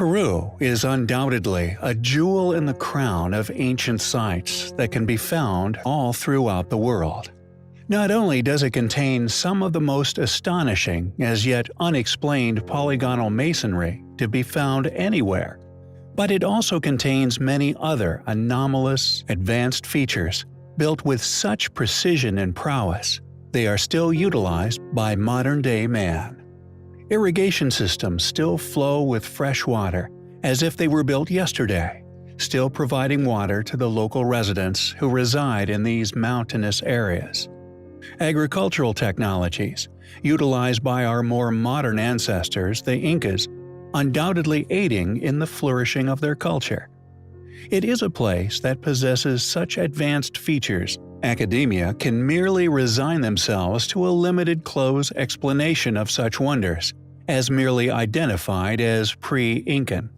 Peru is undoubtedly a jewel in the crown of ancient sites that can be found all throughout the world. Not only does it contain some of the most astonishing as yet unexplained polygonal masonry to be found anywhere, but it also contains many other anomalous, advanced features built with such precision and prowess they are still utilized by modern-day man. Irrigation systems still flow with fresh water as if they were built yesterday, still providing water to the local residents who reside in these mountainous areas. Agricultural technologies, utilized by our more modern ancestors, the Incas, undoubtedly aiding in the flourishing of their culture. It is a place that possesses such advanced features, academia can merely resign themselves to a limited close explanation of such wonders, as merely identified as pre-Incan.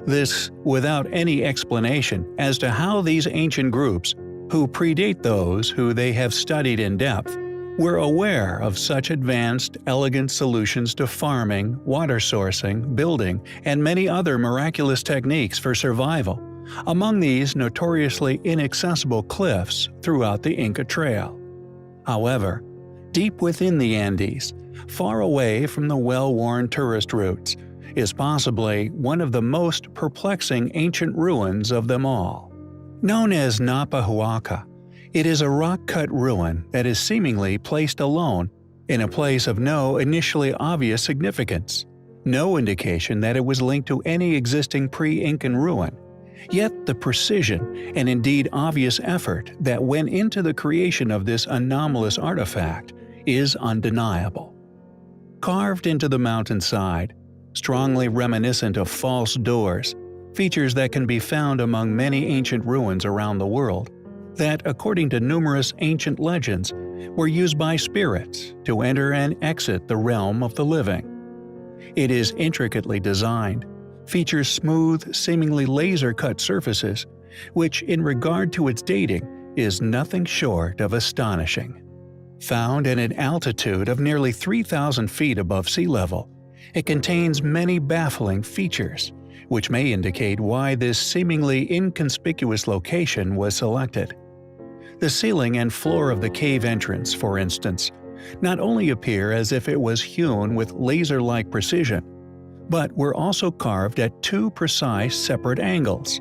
This without any explanation as to how these ancient groups, who predate those who they have studied in depth, were aware of such advanced, elegant solutions to farming, water sourcing, building, and many other miraculous techniques for survival among these notoriously inaccessible cliffs throughout the Inca Trail. However, deep within the Andes, far away from the well-worn tourist routes, is possibly one of the most perplexing ancient ruins of them all. Known as Napahuaca, it is a rock-cut ruin that is seemingly placed alone in a place of no initially obvious significance, no indication that it was linked to any existing pre-Incan ruin. Yet the precision and indeed obvious effort that went into the creation of this anomalous artifact is undeniable. Carved into the mountainside, strongly reminiscent of false doors, features that can be found among many ancient ruins around the world, that, according to numerous ancient legends, were used by spirits to enter and exit the realm of the living. It is intricately designed, features smooth, seemingly laser-cut surfaces, which in regard to its dating is nothing short of astonishing. Found at an altitude of nearly 3,000 feet above sea level, it contains many baffling features, which may indicate why this seemingly inconspicuous location was selected. The ceiling and floor of the cave entrance, for instance, not only appear as if it was hewn with laser-like precision, but were also carved at two precise separate angles,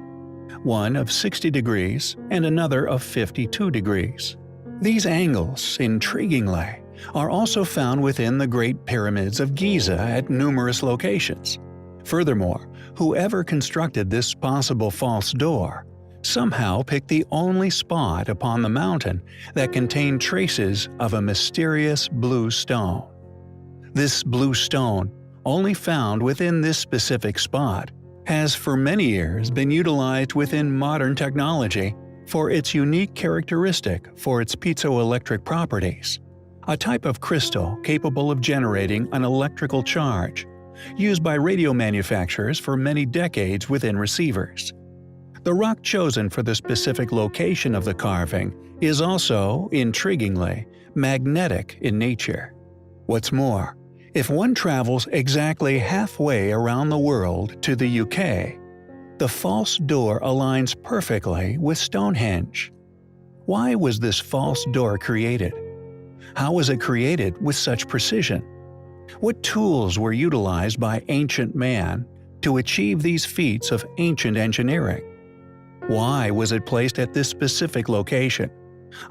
one of 60 degrees and another of 52 degrees. These angles, intriguingly, are also found within the Great Pyramids of Giza at numerous locations. Furthermore, whoever constructed this possible false door somehow picked the only spot upon the mountain that contained traces of a mysterious blue stone. This blue stone, only found within this specific spot, has for many years been utilized within modern technology for its unique characteristic for its piezoelectric properties, a type of crystal capable of generating an electrical charge, used by radio manufacturers for many decades within receivers. The rock chosen for the specific location of the carving is also, intriguingly, magnetic in nature. What's more, if one travels exactly halfway around the world to the UK, the false door aligns perfectly with Stonehenge. Why was this false door created? How was it created with such precision? What tools were utilized by ancient man to achieve these feats of ancient engineering? Why was it placed at this specific location,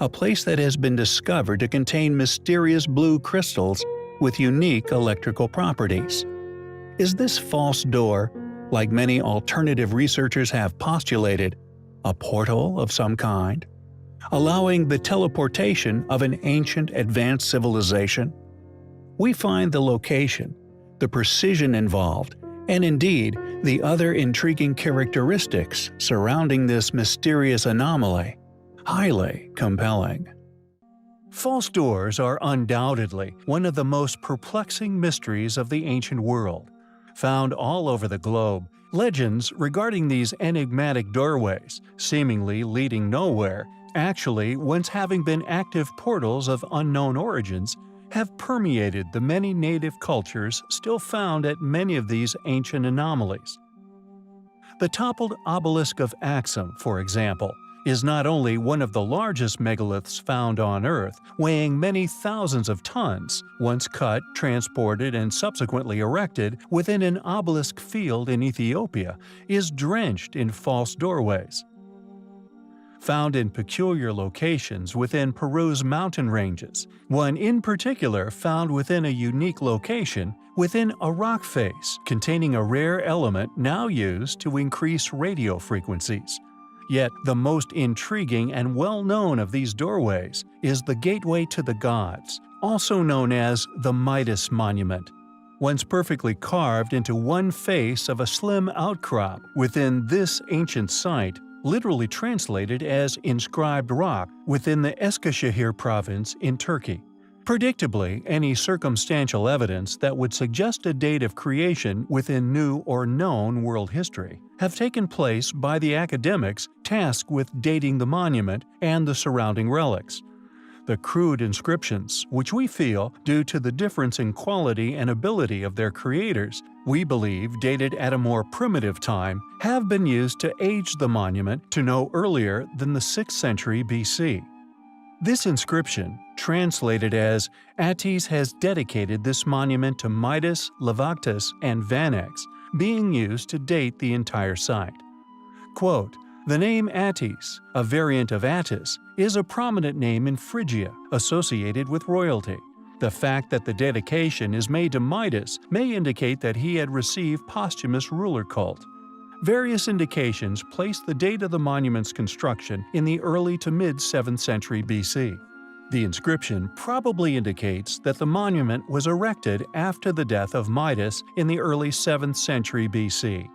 a place that has been discovered to contain mysterious blue crystals with unique electrical properties? Is this false door, like many alternative researchers have postulated, a portal of some kind, allowing the teleportation of an ancient advanced civilization? We find the location, the precision involved, and indeed the other intriguing characteristics surrounding this mysterious anomaly highly compelling. False doors are undoubtedly one of the most perplexing mysteries of the ancient world. Found all over the globe, legends regarding these enigmatic doorways, seemingly leading nowhere, actually once having been active portals of unknown origins, have permeated the many native cultures still found at many of these ancient anomalies. The toppled obelisk of Axum, for example, is not only one of the largest megaliths found on Earth, weighing many thousands of tons, once cut, transported, and subsequently erected within an obelisk field in Ethiopia, is drenched in false doorways. Found in peculiar locations within Peru's mountain ranges, one in particular found within a unique location within a rock face containing a rare element now used to increase radio frequencies. Yet the most intriguing and well-known of these doorways is the Gateway to the Gods, also known as the Midas Monument. Once perfectly carved into one face of a slim outcrop within this ancient site, literally translated as inscribed rock within the Eskişehir province in Turkey. Predictably, any circumstantial evidence that would suggest a date of creation within new or known world history have taken place by the academics tasked with dating the monument and the surrounding relics. The crude inscriptions, which we feel, due to the difference in quality and ability of their creators, we believe dated at a more primitive time, have been used to age the monument to no earlier than the 6th century BC. This inscription, translated as "Attis has dedicated this monument to Midas, Levactus, and Vanax," being used to date the entire site. Quote, "The name Attis, a variant of Attis, is a prominent name in Phrygia associated with royalty. The fact that the dedication is made to Midas may indicate that he had received posthumous ruler cult. Various indications place the date of the monument's construction in the early to mid-7th century BC. The inscription probably indicates that the monument was erected after the death of Midas in the early 7th century BC.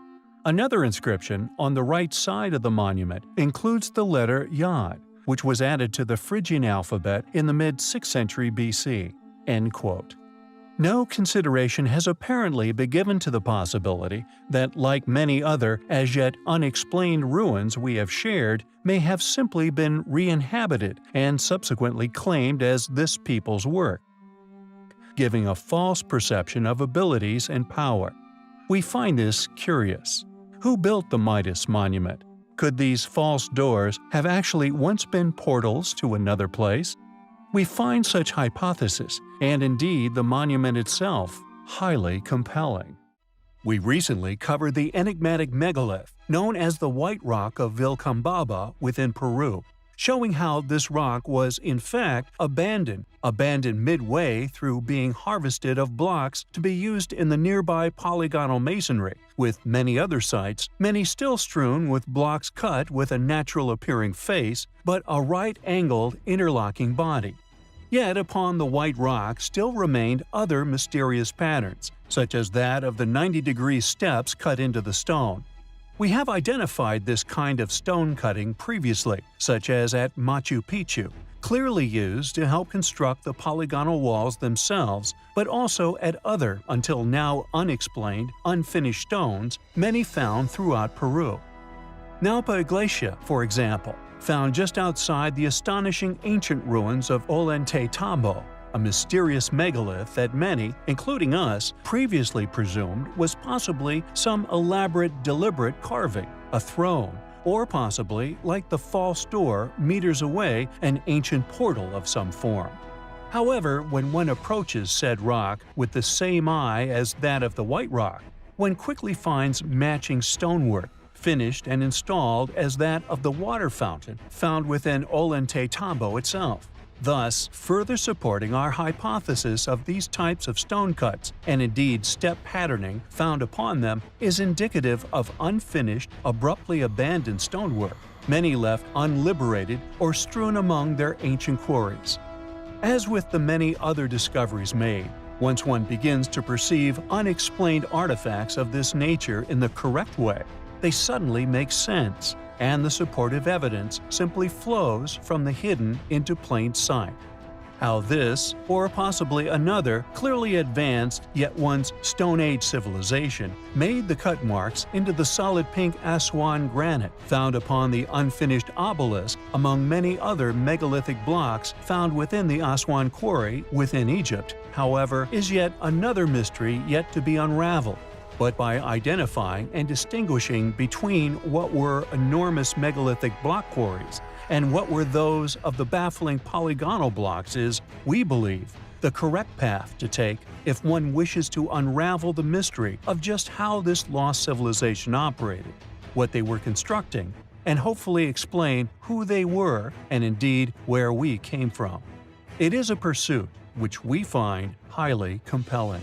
Another inscription on the right side of the monument includes the letter Yod, which was added to the Phrygian alphabet in the mid-6th century BC." End quote. No consideration has apparently been given to the possibility that, like many other as yet unexplained ruins we have shared, may have simply been re-inhabited and subsequently claimed as this people's work, giving a false perception of abilities and power. We find this curious. Who built the Midas Monument? Could these false doors have actually once been portals to another place? We find such hypothesis, and indeed the monument itself, highly compelling. We recently covered the enigmatic megalith known as the White Rock of Vilcabamba within Peru, showing how this rock was in fact abandoned midway through being harvested of blocks to be used in the nearby polygonal masonry, with many other sites, many still strewn with blocks cut with a natural-appearing face, but a right-angled interlocking body. Yet upon the White Rock still remained other mysterious patterns, such as that of the 90-degree steps cut into the stone. We have identified this kind of stone cutting previously, such as at Machu Picchu, clearly used to help construct the polygonal walls themselves, but also at other, until now unexplained, unfinished stones, many found throughout Peru. Nalpa Iglesia, for example, found just outside the astonishing ancient ruins of Ollantaytambo, a mysterious megalith that many, including us, previously presumed was possibly some elaborate deliberate carving, a throne, or possibly, like the false door meters away, an ancient portal of some form. However, when one approaches said rock with the same eye as that of the White Rock, one quickly finds matching stonework, finished and installed as that of the water fountain found within Ollantaytambo itself, thus further supporting our hypothesis of these types of stone cuts, and indeed step patterning found upon them is indicative of unfinished, abruptly abandoned stonework, many left unliberated or strewn among their ancient quarries. As with the many other discoveries made, once one begins to perceive unexplained artifacts of this nature in the correct way, they suddenly make sense, and the supportive evidence simply flows from the hidden into plain sight. How this, or possibly another, clearly advanced yet once Stone Age civilization made the cut marks into the solid pink Aswan granite found upon the unfinished obelisk among many other megalithic blocks found within the Aswan quarry within Egypt, however, is yet another mystery yet to be unraveled. but by identifying and distinguishing between what were enormous megalithic block quarries and what were those of the baffling polygonal blocks is, we believe, the correct path to take if one wishes to unravel the mystery of just how this lost civilization operated, what they were constructing, and hopefully explain who they were and indeed where we came from. It is a pursuit which we find highly compelling.